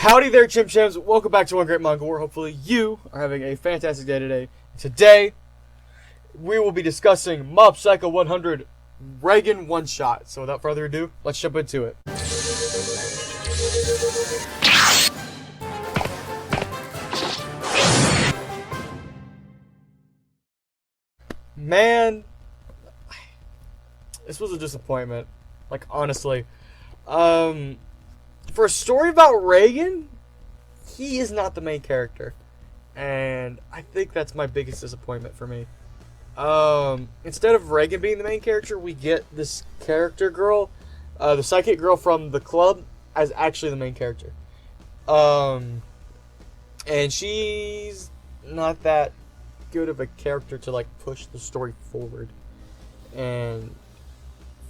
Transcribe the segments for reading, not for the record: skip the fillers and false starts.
Howdy there, Chim Chims. Welcome back to One Great Manga, where hopefully you are having a fantastic day today. Today, we will be discussing Mob Psycho 100 Reigen One Shot. So without further ado, let's jump into it. Man, this was a disappointment. Like, honestly. For a story about Reigen, he is not the main character. And I think that's my biggest disappointment for me. Instead of Reigen being the main character, we get this character girl, the psychic girl from the club, as actually the main character. And she's not that good of a character to, like, push the story forward. And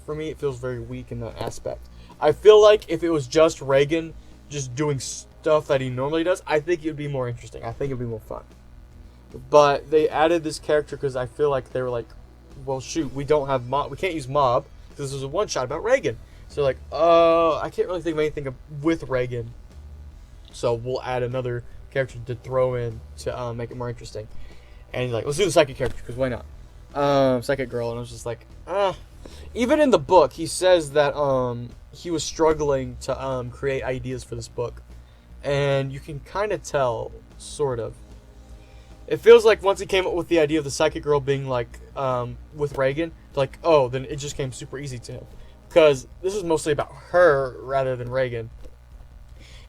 for me, it feels very weak in that aspect. I feel like if it was just Reigen just doing stuff that he normally does, I think it would be more interesting. I think it would be more fun. But they added this character because I feel like they were like, well, shoot, we don't have Mob. We can't use Mob because this was a one-shot about Reigen. So like, I can't really think of anything with Reigen. So we'll add another character to throw in to make it more interesting. And he's like, let's do the psychic character because why not? Psychic girl. And I was just like, Even in the book, he says that he was struggling to create ideas for this book. And you can kind of tell, sort of. It feels like once he came up with the idea of the psychic girl being like, with Reigen, like, oh, then it just came super easy to him. Because this is mostly about her rather than Reigen.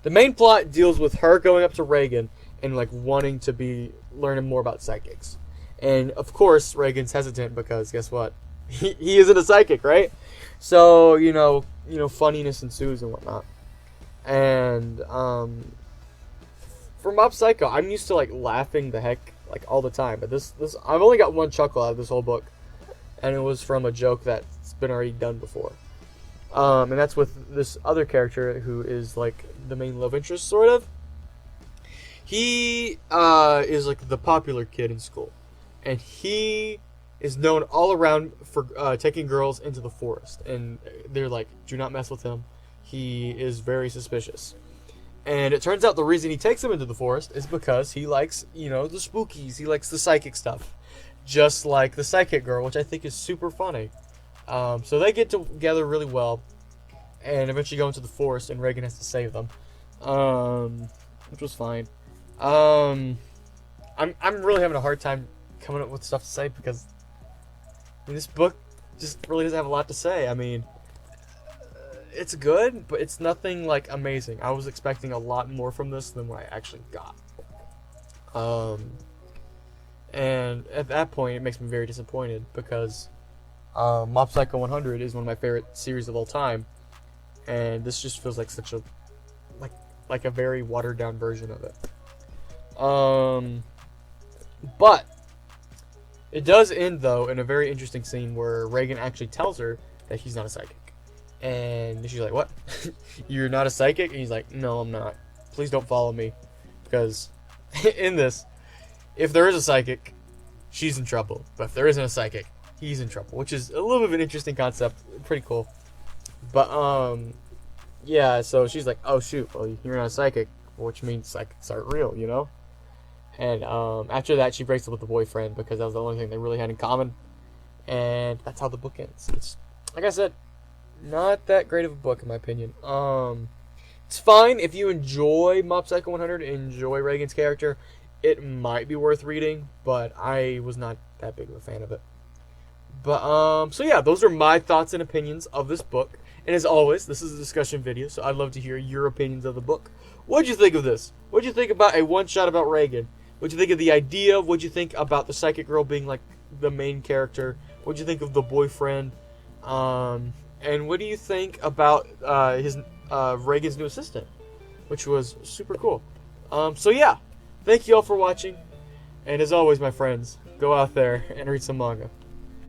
The main plot deals with her going up to Reigen and like wanting to be learning more about psychics. And of course, Reigen's hesitant because guess what? He isn't a psychic, right? So, you know, funniness ensues and whatnot. And for Mob Psycho, I'm used to like laughing the heck like all the time, but this I've only got one chuckle out of this whole book, and it was from a joke that's been already done before. And that's with this other character who is like the main love interest, sort of. He is like the popular kid in school, and he is known all around for taking girls into the forest, and they're like, do not mess with him. He is very suspicious. And it turns out the reason he takes them into the forest is because he likes, the spookies. He likes the psychic stuff. Just like the psychic girl, which I think is super funny. So they get together really well, and eventually go into the forest, and Reigen has to save them. Which was fine. I'm really having a hard time coming up with stuff to say because this book just really doesn't have a lot to say. I mean, it's good, but it's nothing like amazing. I was expecting a lot more from this than what I actually got. And at that point, it makes me very disappointed because Mob Psycho 100 is one of my favorite series of all time, and this just feels like such a like a very watered down version of it. But it does end though in a very interesting scene where Reigen actually tells her that he's not a psychic. And she's like, what? You're not a psychic? And he's like, no, I'm not. Please don't follow me. Because in this, if there is a psychic, she's in trouble. But if there isn't a psychic, he's in trouble. Which is a little bit of an interesting concept. Pretty cool. But, yeah, so she's like, oh, shoot. Well, you're not a psychic. Which means psychics aren't real, you know? And after that, she breaks up with the boyfriend because that was the only thing they really had in common. And that's how the book ends. It's, like I said, not that great of a book in my opinion. It's fine if you enjoy Mob Psycho 100 and enjoy Reigen's character. It might be worth reading, but I was not that big of a fan of it. But so yeah, those are my thoughts and opinions of this book. And as always, this is a discussion video, so I'd love to hear your opinions of the book. What'd you think of this? What'd you think about a one-shot about Reigen? What'd you think of the idea? What'd you think about the psychic girl being like the main character? What'd you think of the boyfriend? And what do you think about his Reigen's new assistant, which was super cool. So yeah, thank you all for watching, and as always, my friends, go out there and read some manga.